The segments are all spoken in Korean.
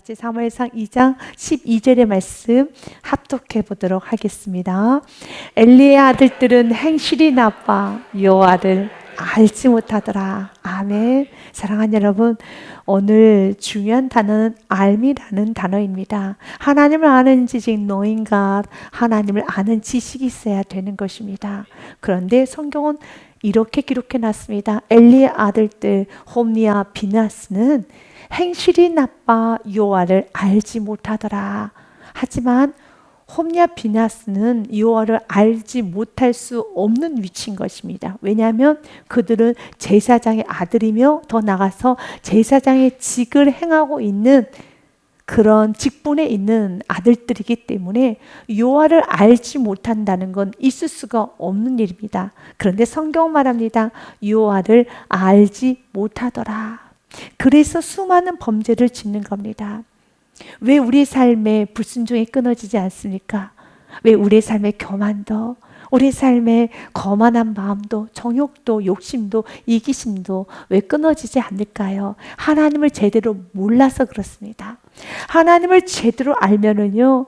같이 사무엘상 2장 12절의 말씀 합독해 보도록 하겠습니다. 엘리의 아들들은 행실이 나빠 여호와를 알지 못하더라. 아멘. 사랑하는 여러분, 오늘 중요한 단어는 알미라는 단어입니다. 하나님을 아는 지식, knowing God, 하나님을 아는 지식이 있어야 되는 것입니다. 그런데 성경은 이렇게 기록해 놨습니다. 엘리의 아들들 홈니와 비나스는 행실이 나빠 여호와를 알지 못하더라. 하지만 홈니와 비나스는 여호와를 알지 못할 수 없는 위치인 것입니다. 왜냐하면 그들은 제사장의 아들이며 더 나아가서 제사장의 직을 행하고 있는 그런 직분에 있는 아들들이기 때문에 여호와를 알지 못한다는 건 있을 수가 없는 일입니다. 그런데 성경 말합니다. 여호와를 알지 못하더라. 그래서 수많은 범죄를 짓는 겁니다. 왜 우리 삶에 불순종이 끊어지지 않습니까? 왜 우리 삶의 교만도, 우리 삶의 거만한 마음도, 정욕도, 욕심도, 이기심도 왜 끊어지지 않을까요? 하나님을 제대로 몰라서 그렇습니다. 하나님을 제대로 알면은요,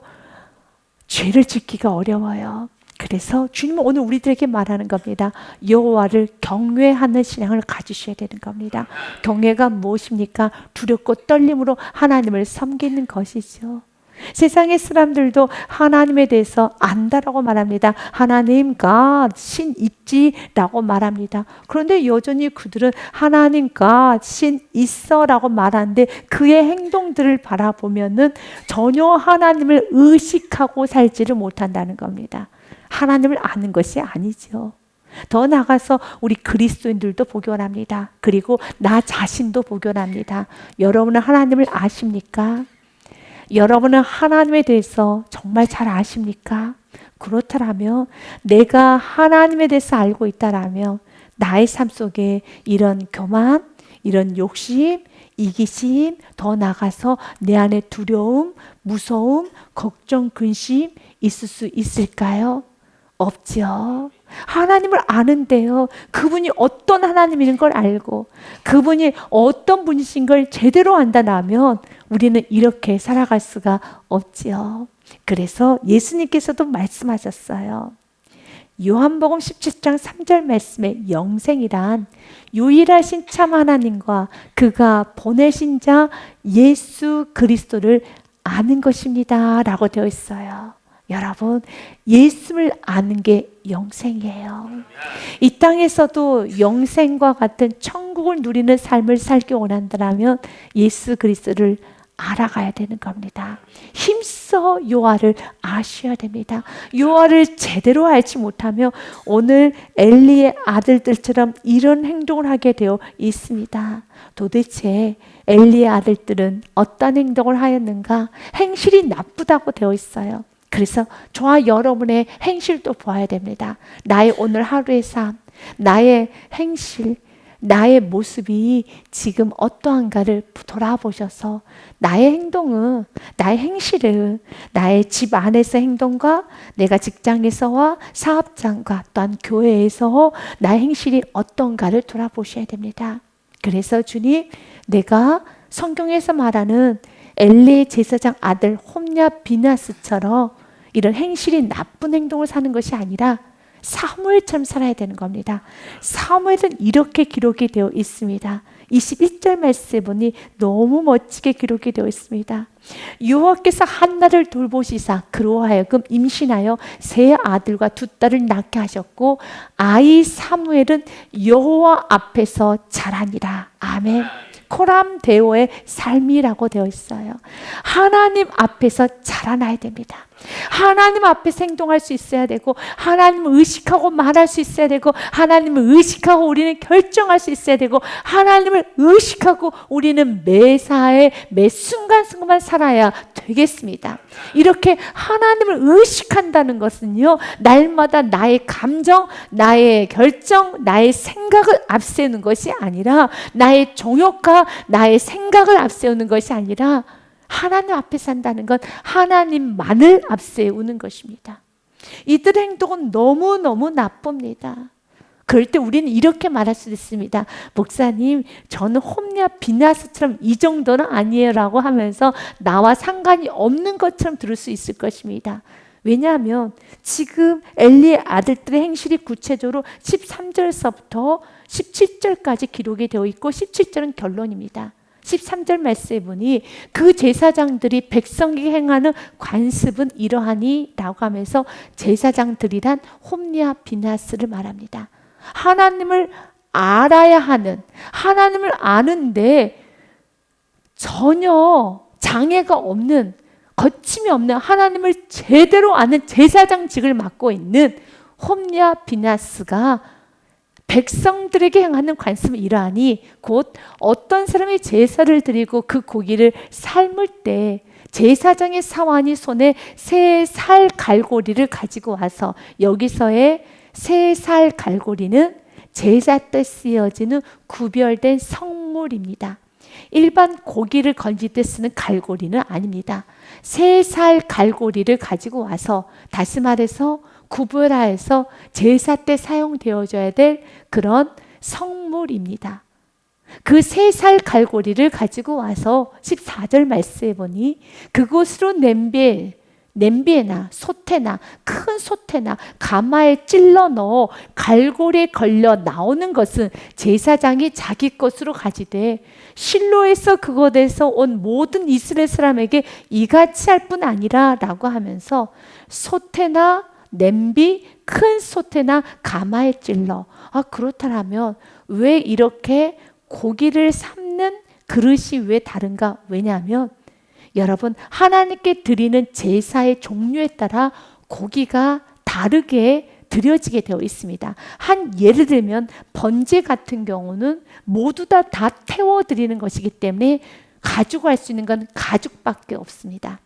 죄를 짓기가 어려워요. 그래서 주님은 오늘 우리들에게 말하는 겁니다. 여호와를 경외하는 신앙을 가지셔야 되는 겁니다. 경외가 무엇입니까? 두렵고 떨림으로 하나님을 섬기는 것이죠. 세상의 사람들도 하나님에 대해서 안다라고 말합니다. 하나님, God, 신 있지라고 말합니다. 그런데 여전히 그들은 하나님, God, 신 있어라고 말하는데 그의 행동들을 바라보면은 전혀 하나님을 의식하고 살지를 못한다는 겁니다. 하나님을 아는 것이 아니죠. 더 나아가서 우리 그리스도인들도 복용합니다. 그리고 나 자신도 복용합니다. 여러분은 하나님을 아십니까? 여러분은 하나님에 대해서 정말 잘 아십니까? 그렇다면 내가 하나님에 대해서 알고 있다라면 나의 삶 속에 이런 교만, 이런 욕심, 이기심, 더 나아가서 내 안에 두려움, 무서움, 걱정, 근심 있을 수 있을까요? 없죠. 하나님을 아는데요. 그분이 어떤 하나님인 걸 알고 그분이 어떤 분이신 걸 제대로 안다면 우리는 이렇게 살아갈 수가 없지요. 그래서 예수님께서도 말씀하셨어요. 요한복음 17장 3절 말씀에 영생이란 유일하신 참 하나님과 그가 보내신 자 예수 그리스도를 아는 것입니다 라고 되어 있어요. 여러분, 예수를 아는 게 영생이에요. 이 땅에서도 영생과 같은 천국을 누리는 삶을 살기 원한다면 예수 그리스도를 알아가야 되는 겁니다. 힘써 여호와를 아셔야 됩니다. 여호와를 제대로 알지 못하면 오늘 엘리의 아들들처럼 이런 행동을 하게 되어 있습니다. 도대체 엘리의 아들들은 어떤 행동을 하였는가? 행실이 나쁘다고 되어 있어요. 그래서 저와 여러분의 행실도 보아야 됩니다. 나의 오늘 하루의 삶, 나의 행실, 나의 모습이 지금 어떠한가를 돌아보셔서 나의 행동은, 나의 행실은 나의 집 안에서 행동과 내가 직장에서와 사업장과 또한 교회에서 나의 행실이 어떤가를 돌아보셔야 됩니다. 그래서 주님, 내가 성경에서 말하는 엘리의 제사장 아들 홈냐 비나스처럼 이런 행실이 나쁜 행동을 사는 것이 아니라 사무엘처럼 살아야 되는 겁니다. 사무엘은 이렇게 기록이 되어 있습니다. 21절 말씀에 보니 너무 멋지게 기록이 되어 있습니다. 여호와께서 한나를 돌보시사 그로 하여금 임신하여 세 아들과 두 딸을 낳게 하셨고 아이 사무엘은 여호와 앞에서 자라니라. 아멘. 코람 데오의 삶이라고 되어 있어요. 하나님 앞에서 자라나야 됩니다. 하나님 앞에서 행동할 수 있어야 되고 하나님을 의식하고 말할 수 있어야 되고 하나님을 의식하고 우리는 결정할 수 있어야 되고 하나님을 의식하고 우리는 매사에 매 순간순간 살아야 되겠습니다. 이렇게 하나님을 의식한다는 것은요, 날마다 나의 감정, 나의 결정, 나의 생각을 앞세우는 것이 아니라 나의 정욕과 나의 생각을 앞세우는 것이 아니라 하나님 앞에 산다는 건 하나님만을 앞세우는 것입니다. 이들의 행동은 너무너무 나쁩니다. 그럴 때 우리는 이렇게 말할 수 있습니다. 목사님, 저는 홈리와 비나스처럼 이 정도는 아니에요 라고 하면서 나와 상관이 없는 것처럼 들을 수 있을 것입니다. 왜냐하면 지금 엘리의 아들들의 행실이 구체적으로 13절서부터 17절까지 기록이 되어 있고 17절은 결론입니다. 13절 말씀해 보니 그 제사장들이 백성에게 행하는 관습은 이러하니 라고 하면서 제사장들이란 홈리와 비나스를 말합니다. 하나님을 알아야 하는, 하나님을 아는데 전혀 장애가 없는, 거침이 없는 하나님을 제대로 아는 제사장직을 맡고 있는 홈리와 비나스가 백성들에게 행하는 관습은 이러하니 곧 어떤 사람이 제사를 드리고 그 고기를 삶을 때 제사장의 사환이 손에 새 살 갈고리를 가지고 와서, 여기서의 새 살 갈고리는 제사 때 쓰여지는 구별된 성물입니다. 일반 고기를 건질 때 쓰는 갈고리는 아닙니다. 새 살 갈고리를 가지고 와서, 다시 말해서 구별하여서 제사 때 사용되어져야 될 그런 성물입니다. 그 새 살 갈고리를 가지고 와서 14절 말씀해 보니 그곳으로 냄비에나 솥에나 큰 솥에나 가마에 찔러 넣어 갈고리에 걸려 나오는 것은 제사장이 자기 것으로 가지되 실로에서 그곳에서 온 모든 이스라엘 사람에게 이같이 할 뿐 아니라 라고 하면서 솥에나 냄비, 큰 솥에나 가마에 찔러. 그렇다면 왜 이렇게 고기를 삶는 그릇이 왜 다른가? 왜냐하면 여러분, 하나님께 드리는 제사의 종류에 따라 고기가 다르게 드려지게 되어 있습니다. 한 예를 들면 번제 같은 경우는 모두 다 태워 드리는 것이기 때문에 가지고 할 수 있는 건 가죽밖에 없습니다.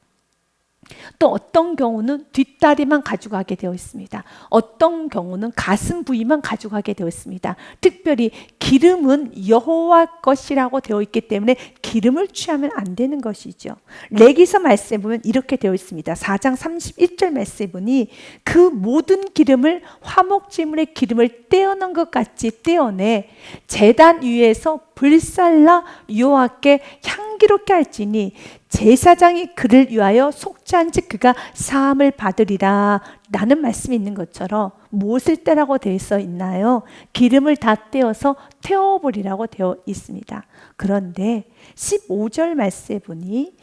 또 어떤 경우는 뒷다리만 가져가게 되어 있습니다. 어떤 경우는 가슴 부위만 가져가게 되어 있습니다. 특별히 기름은 여호와 것이라고 되어 있기 때문에 기름을 취하면 안 되는 것이죠. 레위기서 말씀에 보면 이렇게 되어 있습니다. 4장 31절 말씀에 보니 그 모든 기름을 화목제물의 기름을 떼어낸 것 같이 떼어내 제단 위에서 불살라 여호와께 향기롭게 할지니 제사장이 그를 위하여 속죄한즉 그가 사함을 받으리라 라는 말씀이 있는 것처럼 무엇을 떼라고 되어 있나요? 기름을 다 떼어서 태워버리라고 되어 있습니다. 그런데 15절 말씀에 보니,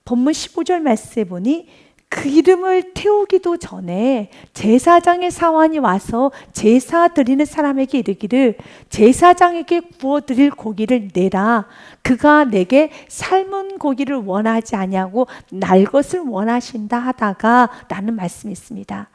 본문 15절 말씀에 보니 기름을 태우기도 전에 제사장의 사환이 와서 제사 드리는 사람에게 이르기를 제사장에게 구워드릴 고기를 내라. 그가 내게 삶은 고기를 원하지 아니하고 날 것을 원하신다 하다가 라는 말씀이 있습니다.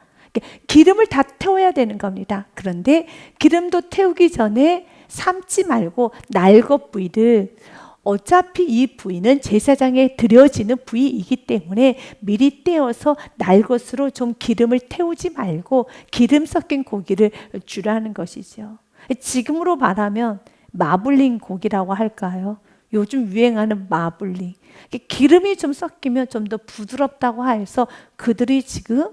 기름을 다 태워야 되는 겁니다. 그런데 기름도 태우기 전에 삶지 말고 날 것 부위를, 어차피 이 부위는 제사장에 드려지는 부위이기 때문에 미리 떼어서 날 것으로 좀 기름을 태우지 말고 기름 섞인 고기를 주라는 것이죠. 지금으로 말하면 마블링 고기라고 할까요? 요즘 유행하는 마블링. 기름이 좀 섞이면 좀 더 부드럽다고 해서 그들이 지금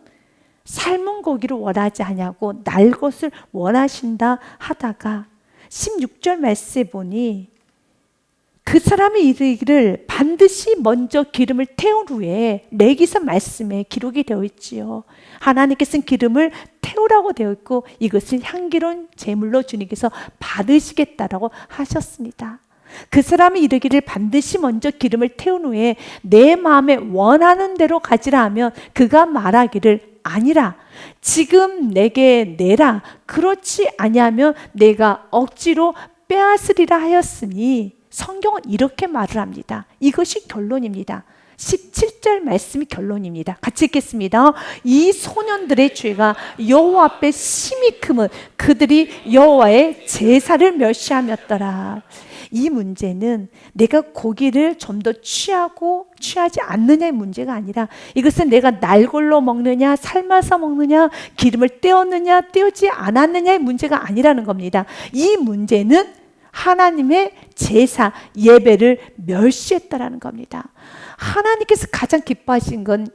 삶은 고기를 원하지 않냐고 날 것을 원하신다 하다가 16절 말씀에 보니 그 사람이 이르기를 반드시 먼저 기름을 태운 후에, 레위기서 말씀에 기록이 되어 있지요. 하나님께서는 기름을 태우라고 되어 있고 이것을 향기로운 제물로 주님께서 받으시겠다라고 하셨습니다. 그 사람이 이르기를 반드시 먼저 기름을 태운 후에 내 마음에 원하는 대로 가지라 하면 그가 말하기를 아니라 지금 내게 내라. 그렇지 아니하면 내가 억지로 빼앗으리라 하였으니, 성경은 이렇게 말을 합니다. 이것이 결론입니다. 17절 말씀이 결론입니다. 같이 읽겠습니다. 이 소년들의 죄가 여호와 앞에 심히 크면 그들이 여호와의 제사를 멸시하였더라. 이 문제는 내가 고기를 좀 더 취하고 취하지 않느냐의 문제가 아니라 이것은 내가 날골로 먹느냐 삶아서 먹느냐 기름을 떼었느냐 떼우지 않았느냐의 문제가 아니라는 겁니다. 이 문제는 하나님의 제사, 예배를 멸시했다라는 겁니다. 하나님께서 가장 기뻐하신 건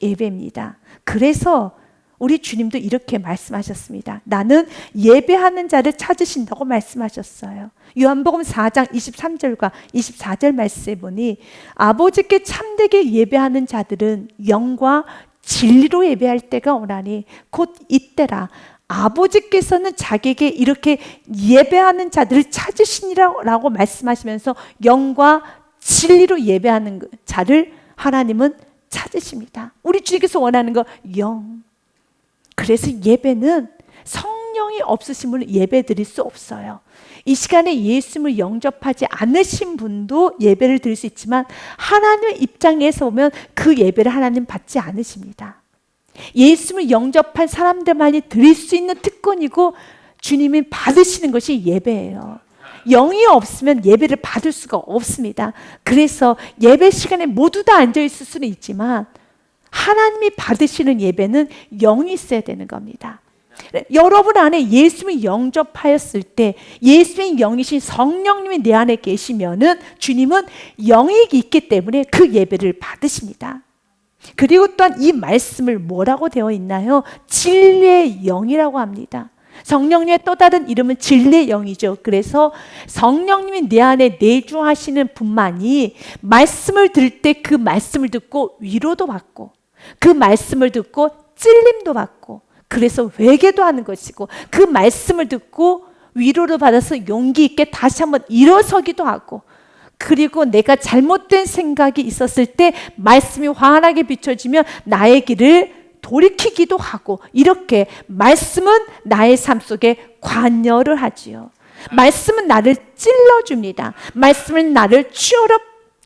예배입니다. 그래서 우리 주님도 이렇게 말씀하셨습니다. 나는 예배하는 자를 찾으신다고 말씀하셨어요. 요한복음 4장 23절과 24절 말씀에 보니 아버지께 참되게 예배하는 자들은 영과 진리로 예배할 때가 오나니 곧 이때라. 아버지께서는 자기에게 이렇게 예배하는 자들을 찾으시니라고 말씀하시면서 영과 진리로 예배하는 자를 하나님은 찾으십니다. 우리 주님께서 원하는 거 영. 그래서 예배는 성령이 없으심을 예배 드릴 수 없어요. 이 시간에 예수님을 영접하지 않으신 분도 예배를 드릴 수 있지만 하나님의 입장에서 보면 그 예배를 하나님 받지 않으십니다. 예수님을 영접한 사람들만이 드릴 수 있는 특권이고 주님이 받으시는 것이 예배예요. 영이 없으면 예배를 받을 수가 없습니다. 그래서 예배 시간에 모두 다 앉아 있을 수는 있지만 하나님이 받으시는 예배는 영이 있어야 되는 겁니다. 여러분 안에 예수님을 영접하였을 때 예수님의 영이신 성령님이 내 안에 계시면은 주님은 영이 있기 때문에 그 예배를 받으십니다. 그리고 또한 이 말씀을 뭐라고 되어 있나요? 진리의 영이라고 합니다. 성령님의 또 다른 이름은 진리의 영이죠. 그래서 성령님이 내 안에 내주하시는 분만이 말씀을 들을 때 그 말씀을 듣고 위로도 받고 그 말씀을 듣고 찔림도 받고 그래서 회개도 하는 것이고 그 말씀을 듣고 위로를 받아서 용기 있게 다시 한번 일어서기도 하고 그리고 내가 잘못된 생각이 있었을 때 말씀이 환하게 비춰지면 나의 길을 돌이키기도 하고 이렇게 말씀은 나의 삶 속에 관여를 하지요. 말씀은 나를 찔러줍니다. 말씀은 나를 치유로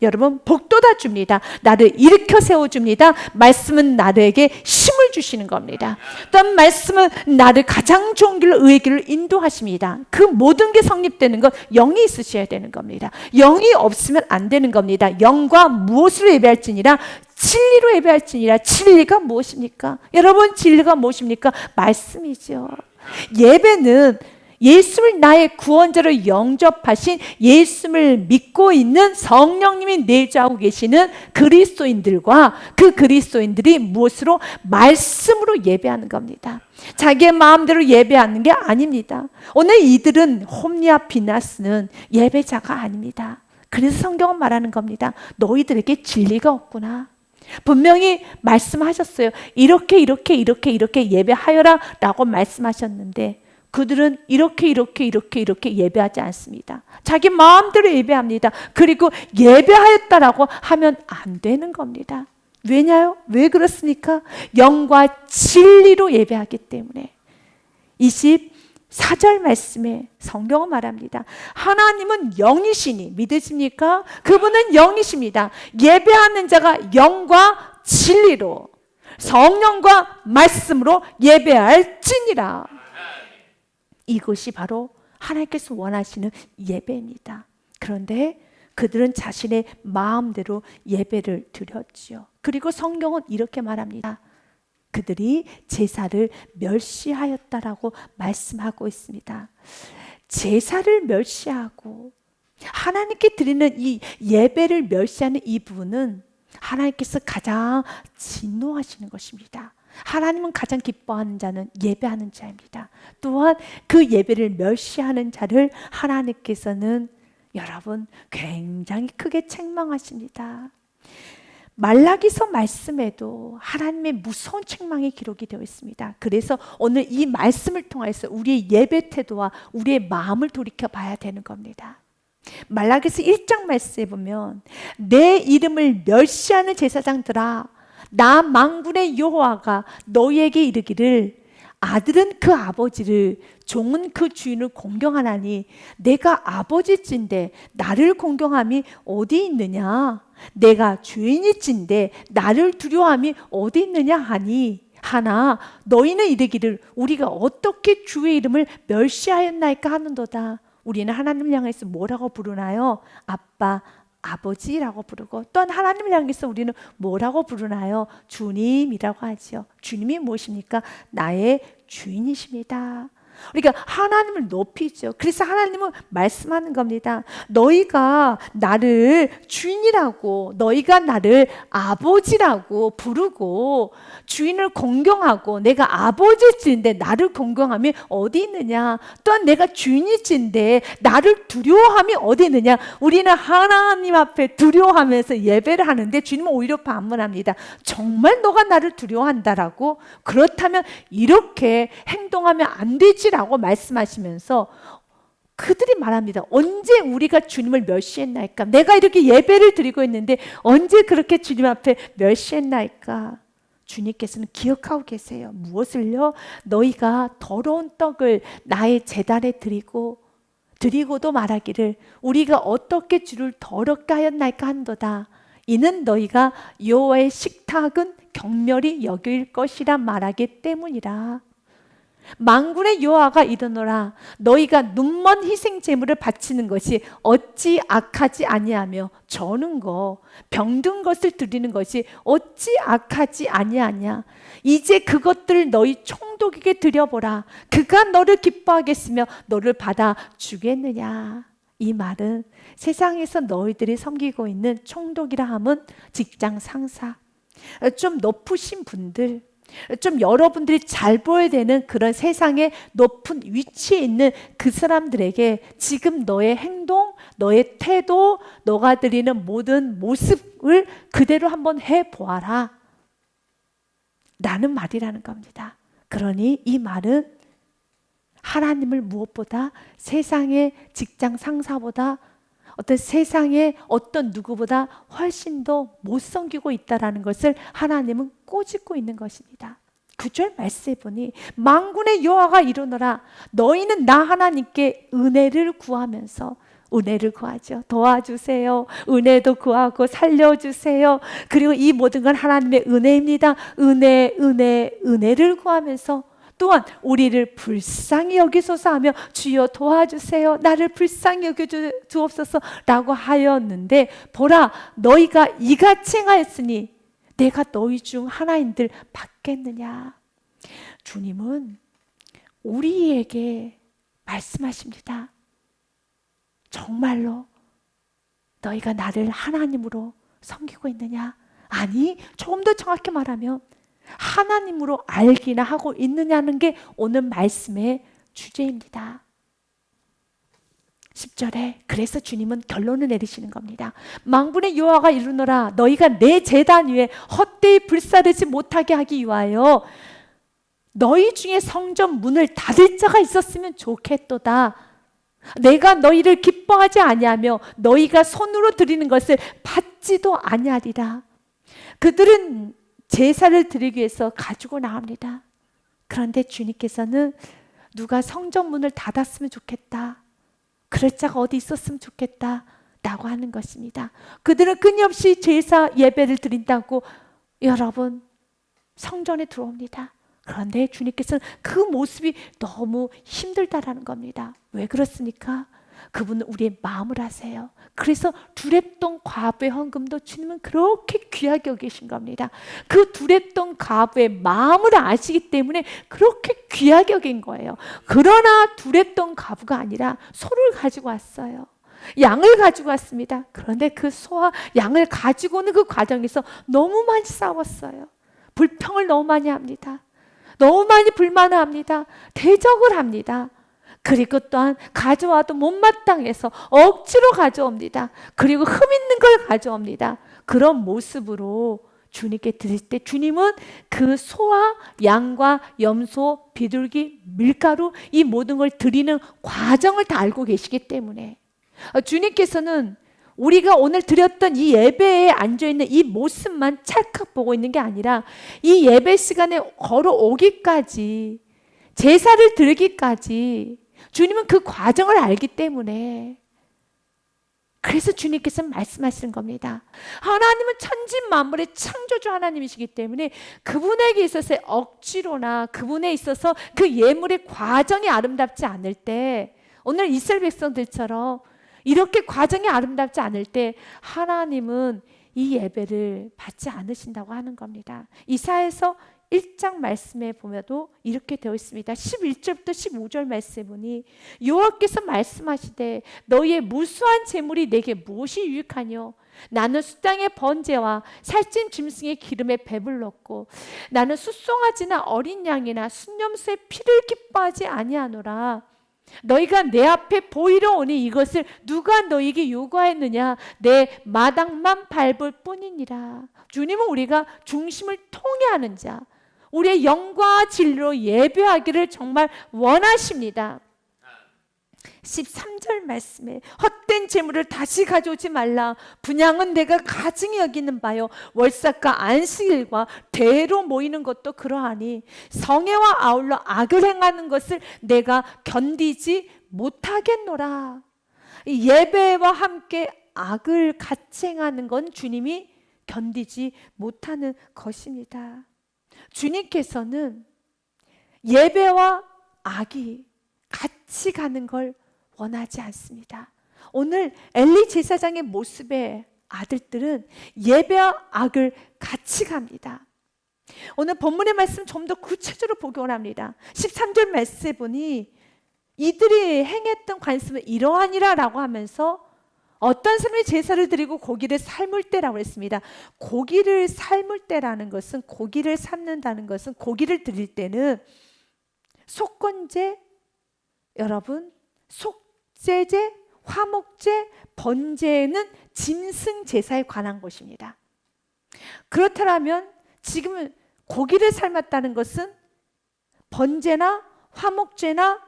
여러분 복돋아 줍니다. 나를 일으켜 세워줍니다. 말씀은 나에게 힘을 주시는 겁니다. 또한 말씀은 나를 가장 좋은 길로 의의 길을 인도하십니다. 그 모든 게 성립되는 건 영이 있으셔야 되는 겁니다. 영이 없으면 안 되는 겁니다. 영과 무엇으로 예배할지니라 진리로 예배할지니라. 진리가 무엇입니까? 여러분 진리가 무엇입니까? 말씀이죠. 예배는 예수를 나의 구원자로 영접하신 예수를 믿고 있는 성령님이 내주하고 계시는 그리스도인들과 그 그리스도인들이 무엇으로? 말씀으로 예배하는 겁니다. 자기의 마음대로 예배하는 게 아닙니다. 오늘 이들은 홈리와 비나스는 예배자가 아닙니다. 그래서 성경은 말하는 겁니다. 너희들에게 진리가 없구나. 분명히 말씀하셨어요. 이렇게 예배하여라 라고 말씀하셨는데 그들은 이렇게 예배하지 않습니다. 자기 마음대로 예배합니다. 그리고 예배하였다라고 하면 안 되는 겁니다. 왜냐요? 왜 그렇습니까? 영과 진리로 예배하기 때문에. 24절 말씀에 성경은 말합니다. 하나님은 영이시니 믿으십니까? 그분은 영이십니다. 예배하는 자가 영과 진리로 성령과 말씀으로 예배할지니라. 이것이 바로 하나님께서 원하시는 예배입니다. 그런데 그들은 자신의 마음대로 예배를 드렸지요. 그리고 성경은 이렇게 말합니다. 그들이 제사를 멸시하였다라고 말씀하고 있습니다. 제사를 멸시하고 하나님께 드리는 이 예배를 멸시하는 이 부분은 하나님께서 가장 진노하시는 것입니다. 하나님은 가장 기뻐하는 자는 예배하는 자입니다. 또한 그 예배를 멸시하는 자를 하나님께서는 여러분 굉장히 크게 책망하십니다. 말라기서 말씀에도 하나님의 무서운 책망이 기록이 되어 있습니다. 그래서 오늘 이 말씀을 통해서 우리의 예배 태도와 우리의 마음을 돌이켜 봐야 되는 겁니다. 말라기서 1장 말씀에 보면 내 이름을 멸시하는 제사장들아 나 만군의 여호와가 너희에게 이르기를 아들은 그 아버지를 종은 그 주인을 공경하나니 내가 아버지찐데 나를 공경함이 어디 있느냐 내가 주인이찐데 나를 두려워함이 어디 있느냐 하니 하나 너희는 이르기를 우리가 어떻게 주의 이름을 멸시하였나이까 하는도다. 우리는 하나님을 향해서 뭐라고 부르나요? 아빠 아버지라고 부르고 또한 하나님을 향해서 우리는 뭐라고 부르나요? 주님이라고 하지요. 주님이 무엇입니까? 나의 주인이십니다. 우리가 하나님을 높이죠. 그래서 하나님은 말씀하는 겁니다. 너희가 나를 주인이라고, 너희가 나를 아버지라고 부르고 주인을 공경하고 내가 아버지인데 나를 공경함이 어디 있느냐? 또한 내가 주인이신데 나를 두려워함이 어디 있느냐? 우리는 하나님 앞에 두려워하면서 예배를 하는데 주님은 오히려 반문합니다. 정말 너가 나를 두려워한다라고? 그렇다면 이렇게 행동하면 안 되지라고 말씀하시면서 그들이 말합니다. 언제 우리가 주님을 멸시했나이까? 내가 이렇게 예배를 드리고 있는데 언제 그렇게 주님 앞에 멸시했나이까? 주님께서는 기억하고 계세요. 무엇을요? 너희가 더러운 떡을 나의 제단에 드리고도 말하기를 우리가 어떻게 주를 더럽게 하였나이까 한도다. 이는 너희가 여호와의 식탁은 경멸히 여길 것이라 말하기 때문이라. 만군의 여호와가 이르노라. 너희가 눈먼 희생 제물을 바치는 것이 어찌 악하지 아니하며 저는 거 병든 것을 드리는 것이 어찌 악하지 아니하냐. 이제 그것들을 너희 총독에게 드려보라. 그가 너를 기뻐하겠으며 너를 받아 주겠느냐. 이 말은 세상에서 너희들이 섬기고 있는 총독이라 함은 직장 상사, 좀 높으신 분들, 좀 여러분들이 잘 보여야 되는 그런 세상의 높은 위치에 있는 그 사람들에게 지금 너의 행동, 너의 태도, 너가 드리는 모든 모습을 그대로 한번 해보아라 라는 말이라는 겁니다. 그러니 이 말은 하나님을 무엇보다 세상의 직장 상사보다 어떤 세상의 어떤 누구보다 훨씬 더 못 섬기고 있다는 것을 하나님은 꼬집고 있는 것입니다. 9절 말씀해 보니 만군의 여호와가 이르노라. 너희는 나 하나님께 은혜를 구하면서, 은혜를 구하죠. 도와주세요. 은혜도 구하고 살려주세요. 그리고 이 모든 건 하나님의 은혜입니다. 은혜를 구하면서 또한 우리를 불쌍히 여기소서 하며 주여 도와주세요. 나를 불쌍히 여겨주옵소서 라고 하였는데 보라 너희가 이같이 행하였으니 내가 너희 중 하나인들 받겠느냐. 주님은 우리에게 말씀하십니다. 정말로 너희가 나를 하나님으로 섬기고 있느냐? 아니, 조금 더 정확히 말하면 하나님으로 알기나 하고 있느냐는 게 오늘 말씀의 주제입니다. 10절에 그래서 주님은 결론을 내리시는 겁니다. 만군의 여호와가 이르노라. 너희가 내 제단 위에 헛되이 불사르지 못하게 하기 위하여 너희 중에 성전 문을 닫을 자가 있었으면 좋겠도다. 내가 너희를 기뻐하지 아니하며 너희가 손으로 드리는 것을 받지도 아니하리라. 그들은 제사를 드리기 위해서 가지고 나옵니다. 그런데 주님께서는 누가 성전 문을 닫았으면 좋겠다, 그럴 자가 어디 있었으면 좋겠다 라고 하는 것입니다. 그들은 끊임없이 제사 예배를 드린다고 여러분 성전에 들어옵니다. 그런데 주님께서는 그 모습이 너무 힘들다라는 겁니다. 왜 그렇습니까? 그분은 우리의 마음을 아세요. 그래서 두렙돈 과부의 헌금도 주님은 그렇게 귀하게 여기신 겁니다. 그 두렙돈 과부의 마음을 아시기 때문에 그렇게 귀하게 여긴 거예요. 그러나 두렙돈 과부가 아니라 소를 가지고 왔어요. 양을 가지고 왔습니다. 그런데 그 소와 양을 가지고 오는 그 과정에서 너무 많이 싸웠어요. 불평을 너무 많이 합니다. 너무 많이 불만을 합니다. 대적을 합니다. 그리고 또한 가져와도 못마땅해서 억지로 가져옵니다. 그리고 흠 있는 걸 가져옵니다. 그런 모습으로 주님께 드릴 때 주님은 그 소와 양과 염소, 비둘기, 밀가루 이 모든 걸 드리는 과정을 다 알고 계시기 때문에 주님께서는 우리가 오늘 드렸던 이 예배에 앉아있는 이 모습만 찰칵 보고 있는 게 아니라 이 예배 시간에 걸어오기까지, 제사를 드리기까지 주님은 그 과정을 알기 때문에, 그래서 주님께서 말씀하시는 겁니다. 하나님은 천지만물의 창조주 하나님이시기 때문에 그분에게 있어서 억지로나 그분에 있어서 그 예물의 과정이 아름답지 않을 때, 오늘 이스라엘 백성들처럼 이렇게 과정이 아름답지 않을 때 하나님은 이 예배를 받지 않으신다고 하는 겁니다. 이사야서 1장 말씀에 보면도 이렇게 되어 있습니다. 11절부터 15절 말씀에 보니 여호와께서 말씀하시되 너희의 무수한 재물이 내게 무엇이 유익하뇨? 나는 수땅의 번제와 살찐 짐승의 기름에 배불렀고 나는 숫송아지나 어린 양이나 순념수의 피를 기뻐하지 아니하노라. 너희가 내 앞에 보이러 오니 이것을 누가 너희에게 요구하였느냐? 내 마당만 밟을 뿐이니라. 주님은 우리가 중심을 통해하는 자, 우리의 영과 진리로 예배하기를 정말 원하십니다. 13절 말씀에 헛된 재물을 다시 가져오지 말라. 분양은 내가 가증히 여기는 바요 월삭과 안식일과 대로 모이는 것도 그러하니 성애와 아울러 악을 행하는 것을 내가 견디지 못하겠노라. 이 예배와 함께 악을 같이 행하는 건 주님이 견디지 못하는 것입니다. 주님께서는 예배와 악이 같이 가는 걸 원하지 않습니다. 오늘 엘리 제사장의 모습의 아들들은 예배와 악을 같이 갑니다. 오늘 본문의 말씀 좀 더 구체적으로 보기 원합니다. 13절 말씀에 보니 이들이 행했던 관습은 이러하니라 라고 하면서 어떤 사람이 제사를 드리고 고기를 삶을 때라고 했습니다. 고기를 삶을 때라는 것은, 고기를 삶는다는 것은, 고기를 드릴 때는 속건제, 여러분, 속죄제, 화목제, 번제는 짐승 제사에 관한 것입니다. 그렇다면 지금 고기를 삶았다는 것은 번제나 화목제나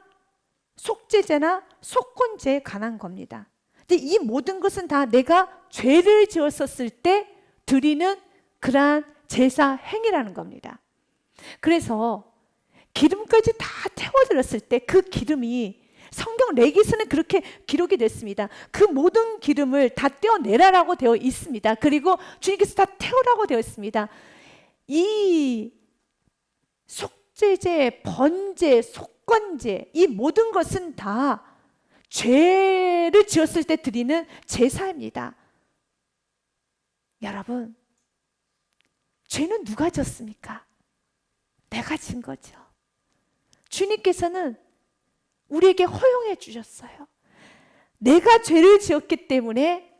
속죄제나 속건제에 관한 겁니다. 근데 이 모든 것은 다 내가 죄를 지었었을 때 드리는 그러한 제사 행위라는 겁니다. 그래서 기름까지 다 태워드렸을 때 그 기름이 성경 레위기서는 그렇게 기록이 됐습니다. 그 모든 기름을 다 떼어내라라고 되어 있습니다. 그리고 주님께서 다 태우라고 되어 있습니다. 이 속죄제, 번제, 속건제 이 모든 것은 다 죄를 지었을 때 드리는 제사입니다. 여러분, 죄는 누가 졌습니까? 내가 진 거죠. 주님께서는 우리에게 허용해 주셨어요. 내가 죄를 지었기 때문에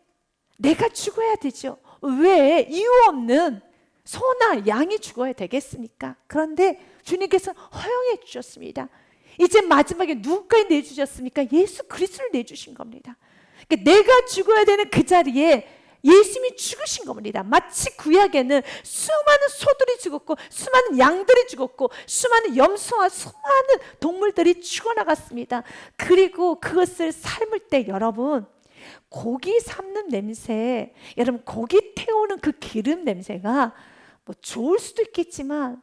내가 죽어야 되죠. 왜 이유 없는 소나 양이 죽어야 되겠습니까? 그런데 주님께서 허용해 주셨습니다. 이제 마지막에 누구까지 내주셨습니까? 예수 그리스도를 내주신 겁니다. 그러니까 내가 죽어야 되는 그 자리에 예수님이 죽으신 겁니다. 마치 구약에는 수많은 소들이 죽었고 수많은 양들이 죽었고 수많은 염소와 수많은 동물들이 죽어나갔습니다. 그리고 그것을 삶을 때 여러분, 고기 삶는 냄새, 여러분 고기 태우는 그 기름 냄새가 뭐 좋을 수도 있겠지만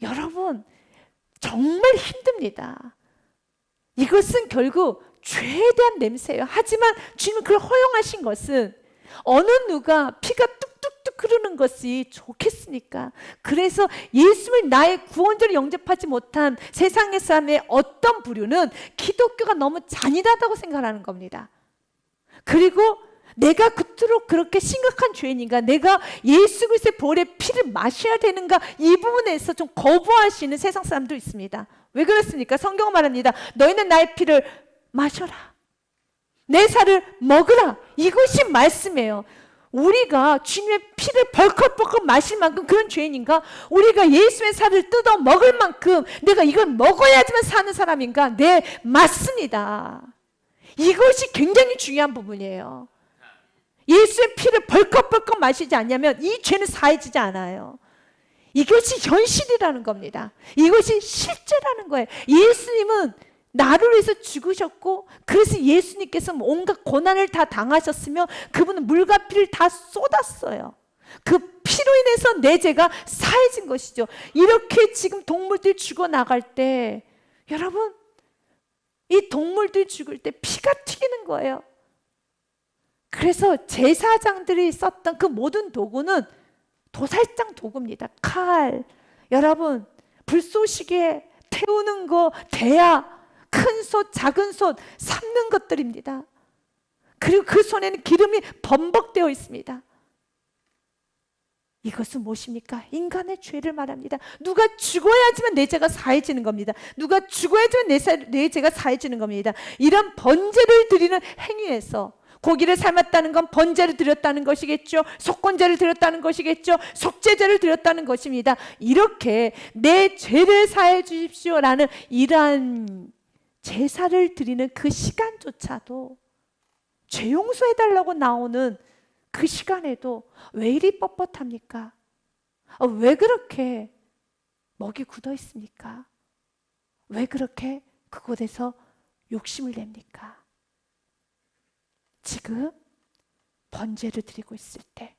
여러분 정말 힘듭니다. 이것은 결국 죄에 대한 냄새예요. 하지만 주님은 그걸 허용하신 것은 어느 누가 피가 뚝뚝뚝 흐르는 것이 좋겠습니까? 그래서 예수를 나의 구원자로 영접하지 못한 세상의 사람의 어떤 부류는 기독교가 너무 잔인하다고 생각하는 겁니다. 그리고 내가 그토록 그렇게 심각한 죄인인가? 내가 예수 그리스도의 보혈의 피를 마셔야 되는가? 이 부분에서 좀 거부하시는 세상 사람도 있습니다. 왜 그렇습니까? 성경은 말합니다. 너희는 나의 피를 마셔라. 내 살을 먹으라. 이것이 말씀이에요. 우리가 주님의 피를 벌컥벌컥 마실 만큼 그런 죄인인가? 우리가 예수의 살을 뜯어 먹을 만큼 내가 이걸 먹어야지만 사는 사람인가? 네, 맞습니다. 이것이 굉장히 중요한 부분이에요. 예수의 피를 벌컥벌컥 마시지 않냐면 이 죄는 사해지지 않아요. 이것이 현실이라는 겁니다. 이것이 실제라는 거예요. 예수님은 나를 위해서 죽으셨고 그래서 예수님께서 온갖 고난을 다 당하셨으며 그분은 물과 피를 다 쏟았어요. 그 피로 인해서 내 죄가 사해진 것이죠. 이렇게 지금 동물들이 죽어나갈 때 여러분 이 동물들이 죽을 때 피가 튀기는 거예요. 그래서 제사장들이 썼던 그 모든 도구는 도살장 도구입니다. 칼, 여러분 불쏘시개 태우는 거, 대야, 큰 솥, 작은 솥 삶는 것들입니다. 그리고 그 손에는 기름이 범벅되어 있습니다. 이것은 무엇입니까? 인간의 죄를 말합니다. 누가 죽어야지만 내 죄가 사해지는 겁니다. 누가 죽어야지만 내 죄가 사해지는 겁니다. 이런 번제를 드리는 행위에서 고기를 삶았다는 건 번제를 드렸다는 것이겠죠. 속건제를 드렸다는 것이겠죠. 속죄제를 드렸다는 것입니다. 이렇게 내 죄를 사해 주십시오라는 이러한 제사를 드리는 그 시간조차도 죄 용서해달라고 나오는 그 시간에도 왜 이리 뻣뻣합니까? 왜 그렇게 먹이 굳어 있습니까? 왜 그렇게 그곳에서 욕심을 냅니까? 지금 번제를 드리고 있을 때,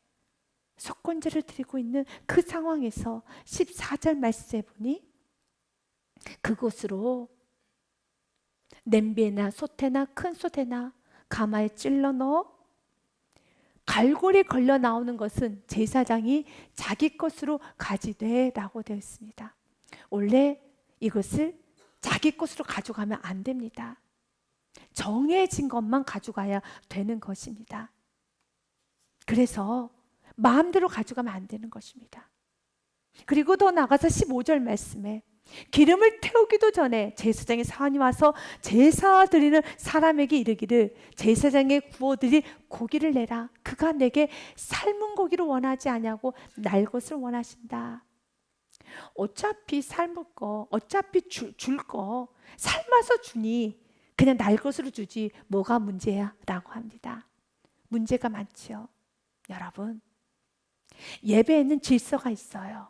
속건제를 드리고 있는 그 상황에서 14절 말씀에 보니 그곳으로 냄비나 솥에나 큰 솥에나 가마에 찔러 넣어 갈고리 걸려 나오는 것은 제사장이 자기 것으로 가지되 라고 되어 있습니다. 원래 이것을 자기 것으로 가져가면 안 됩니다. 정해진 것만 가져가야 되는 것입니다. 그래서 마음대로 가져가면 안 되는 것입니다. 그리고 더 나가서 15절 말씀에 기름을 태우기도 전에 제사장의 사환이 와서 제사 드리는 사람에게 이르기를 제사장의 구워드릴 고기를 내라. 그가 내게 삶은 고기를 원하지 아니하고 날 것을 원하신다. 어차피 삶을 거, 어차피 줄 거 삶아서 주니 그냥 날 것으로 주지 뭐가 문제야? 라고 합니다. 문제가 많지요. 여러분, 예배에는 질서가 있어요.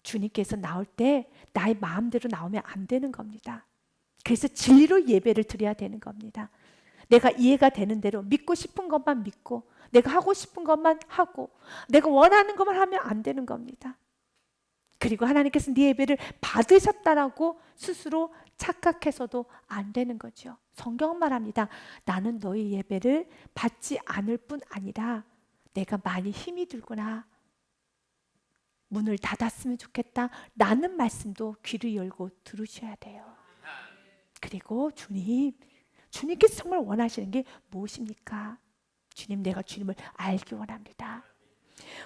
주님께서 나올 때 나의 마음대로 나오면 안 되는 겁니다. 그래서 진리로 예배를 드려야 되는 겁니다. 내가 이해가 되는 대로 믿고 싶은 것만 믿고 내가 하고 싶은 것만 하고 내가 원하는 것만 하면 안 되는 겁니다. 그리고 하나님께서 네 예배를 받으셨다라고 스스로 착각해서도 안 되는 거죠. 성경은 말합니다. 나는 너희 예배를 받지 않을 뿐 아니라 내가 많이 힘이 들구나. 문을 닫았으면 좋겠다 라는 말씀도 귀를 열고 들으셔야 돼요. 그리고 주님께서 정말 원하시는 게 무엇입니까? 주님, 내가 주님을 알기 원합니다.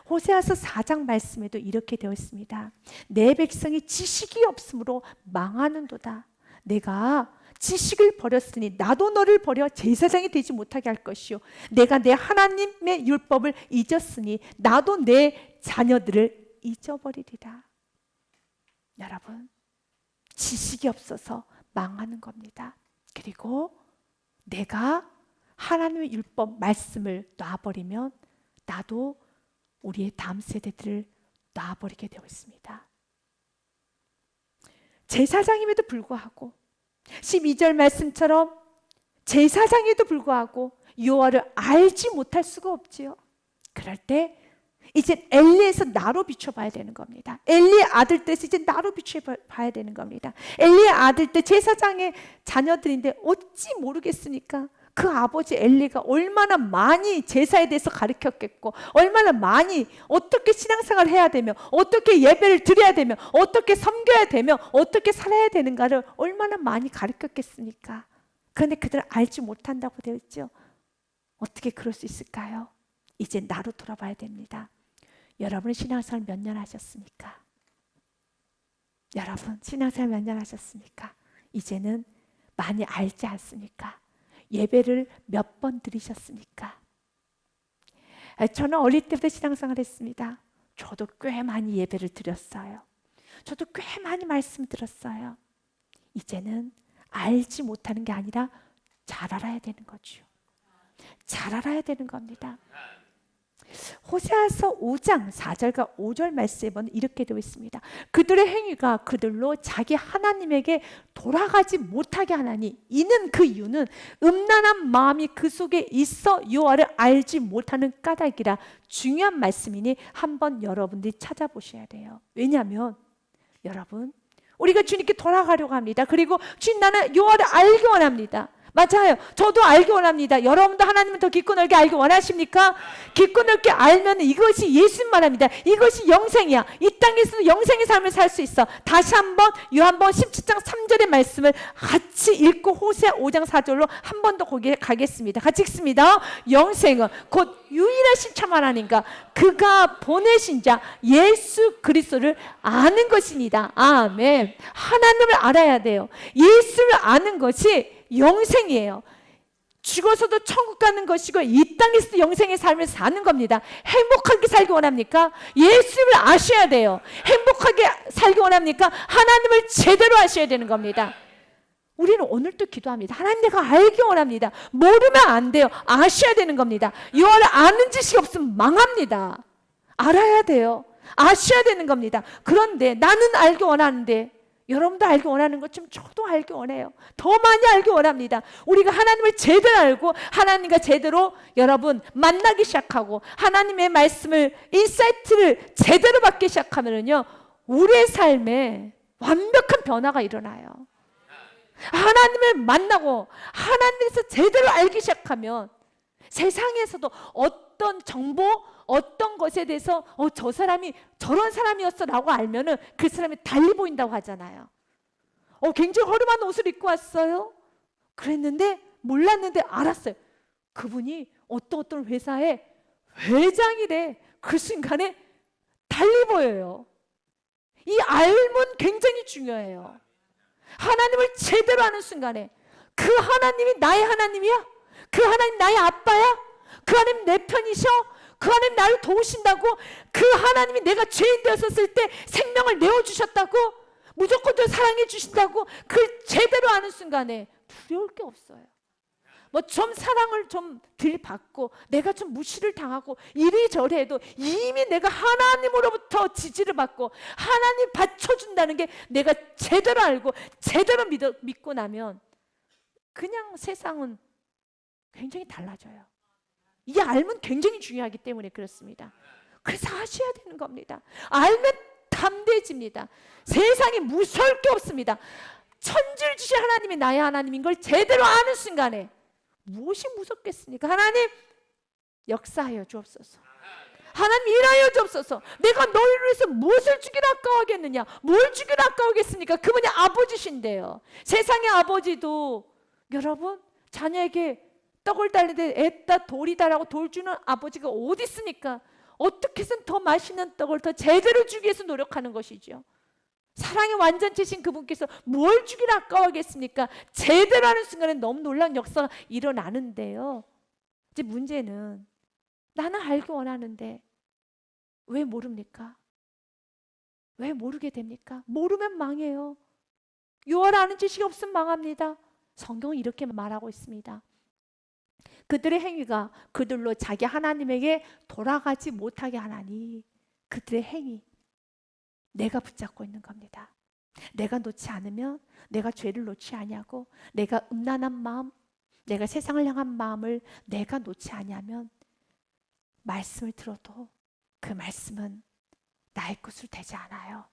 호세아서 4장 말씀에도 이렇게 되어 있습니다. 내 백성이 지식이 없으므로 망하는도다. 내가 지식을 버렸으니 나도 너를 버려 제사장이 되지 못하게 할 것이요 내가 내 하나님의 율법을 잊었으니 나도 내 자녀들을 잊어버리리라. 여러분, 지식이 없어서 망하는 겁니다. 그리고 내가 하나님의 율법 말씀을 놔버리면 나도 우리의 다음 세대들을 놔버리게 되어 있습니다. 제사장임에도 불구하고 12절 말씀처럼 제사장에도 불구하고 여호와를 알지 못할 수가 없지요. 그럴 때 이제 엘리에서 나로 비춰봐야 되는 겁니다. 엘리의 아들 때에서 이제 나로 비춰봐야 되는 겁니다. 엘리의 아들 때 제사장의 자녀들인데 어찌 모르겠습니까? 그 아버지 엘리가 얼마나 많이 제사에 대해서 가르쳤겠고 얼마나 많이 어떻게 신앙생활을 해야 되며 어떻게 예배를 드려야 되며 어떻게 섬겨야 되며 어떻게 살아야 되는가를 얼마나 많이 가르쳤겠습니까? 그런데 그들은 알지 못한다고 되어 있죠. 어떻게 그럴 수 있을까요? 이제 나로 돌아봐야 됩니다. 여러분 신앙생활 몇 년 하셨습니까? 여러분 신앙생활 몇 년 하셨습니까? 이제는 많이 알지 않습니까? 예배를 몇 번 드리셨습니까? 저는 어릴 때부터 신앙생활 했습니다. 저도 꽤 많이 예배를 드렸어요. 저도 꽤 많이 말씀 들었어요. 이제는 알지 못하는 게 아니라 잘 알아야 되는 거죠. 잘 알아야 되는 겁니다. 호세아서 5장 4절과 5절 말씀에 보면 이렇게 되어 있습니다. 그들의 행위가 그들로 자기 하나님에게 돌아가지 못하게 하나니 이는 그 이유는 음란한 마음이 그 속에 있어 여호와를 알지 못하는 까닭이라. 중요한 말씀이니 한번 여러분들이 찾아보셔야 돼요. 왜냐하면 여러분 우리가 주님께 돌아가려고 합니다. 그리고 주님 나는 여호와를 알기 원합니다. 맞아요. 저도 알기 원합니다. 여러분도 하나님을 더 깊고 넓게 알기 원하십니까? 깊고 넓게 알면 이것이 예수님 말합니다. 이것이 영생이야. 이 땅에서도 영생의 삶을 살 수 있어. 다시 한번 요한복음 17장 3절의 말씀을 같이 읽고 호세아 5장 4절로 한 번 더 거기에 가겠습니다. 같이 읽습니다. 영생은 곧 유일하신 참 하나님과 그가 보내신 자 예수 그리스도를 아는 것입니다. 아멘. 하나님을 알아야 돼요. 예수를 아는 것이 영생이에요. 죽어서도 천국 가는 것이고 이 땅에서도 영생의 삶을 사는 겁니다. 행복하게 살기 원합니까? 예수님을 아셔야 돼요. 행복하게 살기 원합니까? 하나님을 제대로 아셔야 되는 겁니다. 우리는 오늘도 기도합니다. 하나님 내가 알기 원합니다. 모르면 안 돼요. 아셔야 되는 겁니다. 여호와를 아는 지식이 없으면 망합니다. 알아야 돼요. 아셔야 되는 겁니다. 그런데 나는 알기 원하는데 여러분도 알기 원하는 것처럼 저도 알기 원해요. 더 많이 알기 원합니다. 우리가 하나님을 제대로 알고 하나님과 제대로 여러분 만나기 시작하고 하나님의 말씀을 인사이트를 제대로 받기 시작하면요 우리의 삶에 완벽한 변화가 일어나요. 하나님을 만나고 하나님에서 제대로 알기 시작하면 세상에서도 어떤 정보 어떤 것에 대해서 저 사람이 저런 사람이었어 라고 알면은 그 사람이 달리 보인다고 하잖아요. 굉장히 허름한 옷을 입고 왔어요. 그랬는데 몰랐는데 알았어요. 그분이 어떤 회사의 회장이래. 그 순간에 달리 보여요. 이 알면 굉장히 중요해요. 하나님을 제대로 아는 순간에 그 하나님이 나의 하나님이야? 그 하나님 나의 아빠야? 그 하나님 내 편이셔? 그 하나님 나를 도우신다고? 그 하나님이 내가 죄인 되었을 때 생명을 내어주셨다고? 무조건 저 사랑해 주신다고? 그 제대로 아는 순간에 두려울 게 없어요. 뭐 좀 사랑을 좀 덜 받고 내가 좀 무시를 당하고 이리저리 해도 이미 내가 하나님으로부터 지지를 받고 하나님 받쳐준다는 게 내가 제대로 알고 제대로 믿고 나면 그냥 세상은 굉장히 달라져요. 이 알면 굉장히 중요하기 때문에 그렇습니다. 그래서 아셔야 되는 겁니다. 알면 담대해집니다. 세상에 무서울 게 없습니다. 천지를 주신 하나님이 나의 하나님인 걸 제대로 아는 순간에 무엇이 무섭겠습니까? 하나님 역사하여 주옵소서. 하나님 일하여 주옵소서. 내가 너희를 위해서 무엇을 주기를 아까워하겠느냐? 뭘 주기를 아까워하겠습니까? 그분이 아버지신데요. 세상의 아버지도 여러분 자녀에게 떡을 달리되 애다 돌이다라고 돌 주는 아버지가 어디 있습니까? 어떻게 해서든 더 맛있는 떡을 더 제대로 주기 위해서 노력하는 것이죠. 사랑의 완전체신 그분께서 뭘 주기를 아까워하겠습니까? 제대로 하는 순간에 너무 놀라운 역사가 일어나는데요. 이제 문제는 나는 알기 원하는데 왜 모릅니까? 왜 모르게 됩니까? 모르면 망해요. 여호와를 아는 지식이 없으면 망합니다. 성경은 이렇게 말하고 있습니다. 그들의 행위가 그들로 자기 하나님에게 돌아가지 못하게 하나니 그들의 행위 내가 붙잡고 있는 겁니다. 내가 놓지 않으면 내가 죄를 놓지 아니하고 내가 음란한 마음 내가 세상을 향한 마음을 내가 놓지 아니하면 말씀을 들어도 그 말씀은 나의 것으로 되지 않아요.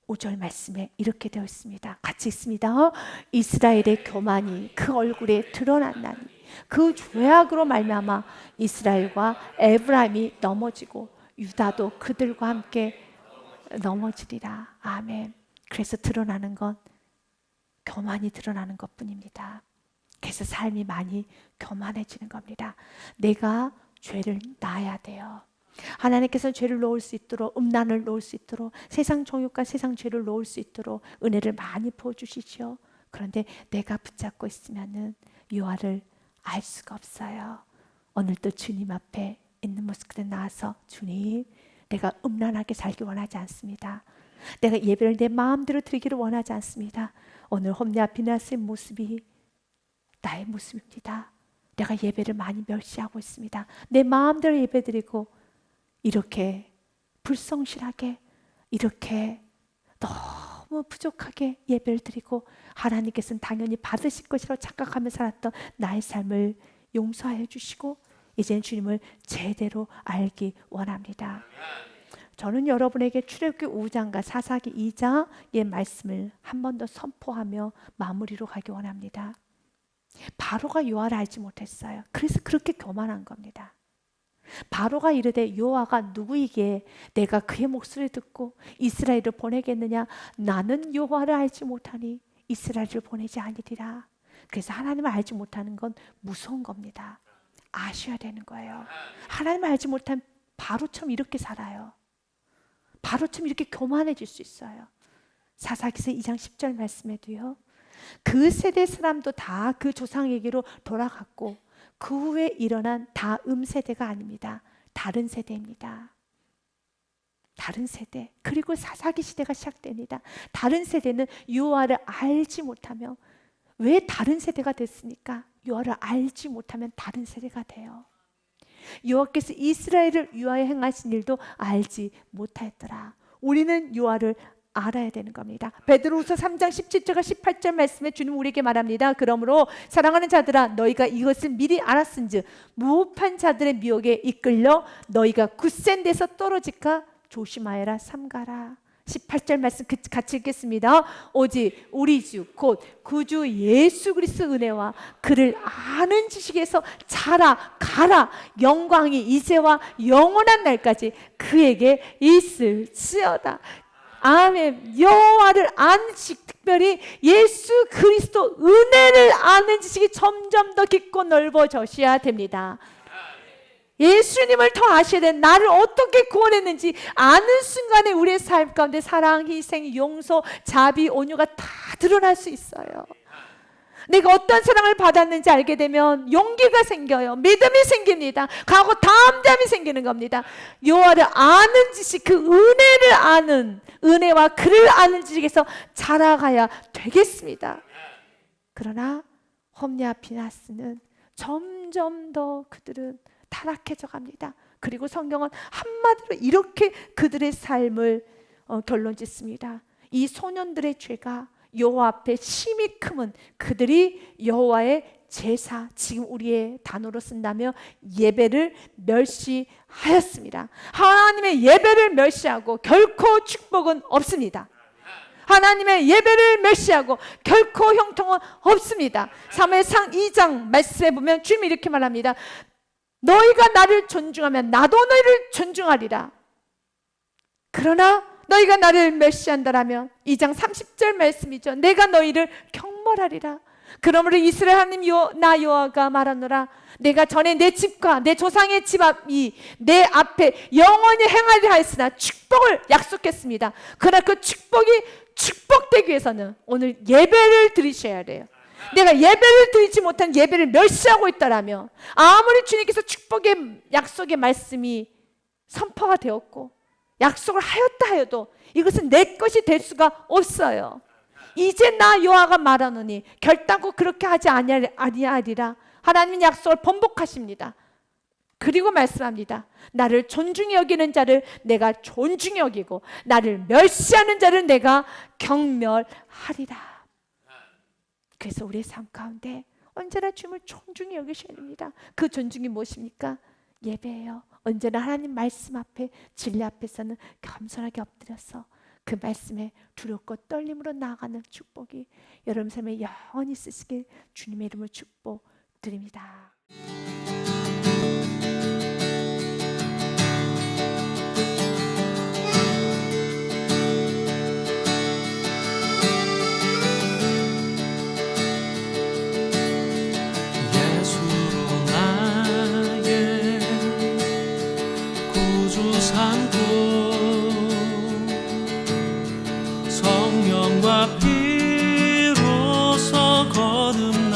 5절 말씀에 이렇게 되어 있습니다. 같이 읽습니다. 이스라엘의 교만이 그 얼굴에 드러났나니 그 죄악으로 말미암아 이스라엘과 에브라임이 넘어지고 유다도 그들과 함께 넘어지리라. 아멘. 그래서 드러나는 건 교만이 드러나는 것뿐입니다. 그래서 삶이 많이 교만해지는 겁니다. 내가 죄를 놔야 돼요. 하나님께서는 죄를 놓을 수 있도록 음란을 놓을 수 있도록 세상 정욕과 세상 죄를 놓을 수 있도록 은혜를 많이 부어주시죠. 그런데 내가 붙잡고 있으면은 여호와를 알 수가 없어요. 오늘도 주님 앞에 있는 모습 그대로 나와서 주님 내가 음란하게 살기 원하지 않습니다. 내가 예배를 내 마음대로 드리기를 원하지 않습니다. 오늘 홈리 아피나스의 모습이 나의 모습입니다. 내가 예배를 많이 멸시하고 있습니다. 내 마음대로 예배드리고 이렇게 불성실하게 이렇게 너무 부족하게 예배를 드리고 하나님께서는 당연히 받으실 것이라고 착각하며 살았던 나의 삶을 용서하여 주시고 이제는 주님을 제대로 알기 원합니다. 저는 여러분에게 출애굽기 5장과 사사기 2장의 말씀을 한 번 더 선포하며 마무리로 가기 원합니다. 바로가 여호와를 알지 못했어요. 그래서 그렇게 교만한 겁니다. 바로가 이르되 여호와가 누구이기에 내가 그의 목소리를 듣고 이스라엘을 보내겠느냐? 나는 여호와를 알지 못하니 이스라엘을 보내지 아니리라. 그래서 하나님을 알지 못하는 건 무서운 겁니다. 아셔야 되는 거예요. 하나님을 알지 못하면 바로처럼 이렇게 살아요. 바로처럼 이렇게 교만해질 수 있어요. 사사기서 2장 10절 말씀에도요, 그 세대 사람도 다 그 조상에게로 돌아갔고 그 후에 일어난 다 세대가 아닙니다. 다른 세대입니다. 다른 세대. 그리고 사사기 시대가 시작됩니다. 다른 세대는 여호와를 알지 못하며, 왜 다른 세대가 됐습니까? 여호와를 알지 못하면 다른 세대가 돼요. 여호와께서 이스라엘을 위하여 행하신 일도 알지 못하였더라. 우리는 여호와를 알아야 되는 겁니다. 베드로후서 3장 17절과 18절 말씀에 주님 우리에게 말합니다. 그러므로 사랑하는 자들아, 너희가 이것을 미리 알았은즉 무업한 자들의 미혹에 이끌려 너희가 굳센 데서 떨어질까 조심하여라 삼가라. 18절 말씀 같이 읽겠습니다. 오직 우리 주 곧 구주 예수 그리스도 은혜와 그를 아는 지식에서 자라가라. 영광이 이제와 영원한 날까지 그에게 있을지어다. 아멘. 여호와를 아는 지식, 특별히 예수 그리스도 은혜를 아는 지식이 점점 더 깊고 넓어져야 됩니다. 예수님을 더 아셔야 돼. 나를 어떻게 구원했는지 아는 순간에 우리의 삶 가운데 사랑, 희생, 용서, 자비, 온유가 다 드러날 수 있어요. 내가 어떤 사랑을 받았는지 알게 되면 용기가 생겨요. 믿음이 생깁니다. 가고 담대함이 생기는 겁니다. 여호와를 아는 지식, 그 은혜를 아는, 은혜와 그를 아는 지식에서 자라가야 되겠습니다. 그러나 홈리와 비나스는 점점 더 그들은 타락해져 갑니다. 그리고 성경은 한마디로 이렇게 그들의 삶을 결론 짓습니다. 이 소년들의 죄가 여호와 앞에 심히 크면 그들이 여호와의 제사, 지금 우리의 단어로 쓴다면 예배를 멸시하였습니다. 하나님의 예배를 멸시하고 결코 축복은 없습니다. 하나님의 예배를 멸시하고 결코 형통은 없습니다. 사무엘상 2장 말씀에 보면 주님이 이렇게 말합니다. 너희가 나를 존중하면 나도 너희를 존중하리라. 그러나 너희가 나를 멸시한다라면 2장 30절 말씀이죠. 내가 너희를 경멸하리라. 그러므로 이스라엘 하나님 나 여호와가 말하노라. 내가 전에 내 집과 내 조상의 집 앞이 내 앞에 영원히 행하리라 하였으나 축복을 약속했습니다. 그러나 그 축복이 축복되기 위해서는 오늘 예배를 드리셔야 돼요. 내가 예배를 드리지 못한 예배를 멸시하고 있다라면 아무리 주님께서 축복의 약속의 말씀이 선포가 되었고 약속을 하였다 하여도 이것은 내 것이 될 수가 없어요. 이제 나 여호와가 말하노니 결단코 그렇게 하지 아니하리라. 하나님은 약속을 번복하십니다. 그리고 말씀합니다. 나를 존중히 여기는 자를 내가 존중히 여기고 나를 멸시하는 자를 내가 경멸하리라. 그래서 우리의 삶 가운데 언제나 주님을 존중히 여기셔야 됩니다. 그 존중이 무엇입니까? 예배예요. 언제나 하나님 말씀 앞에, 진리 앞에서는 겸손하게 엎드려서 그 말씀에 두렵고 떨림으로 나아가는 축복이 여러분 삶에 영원히 있으시길 주님의 이름으로 축복드립니다. 성령과 피로서 거듭나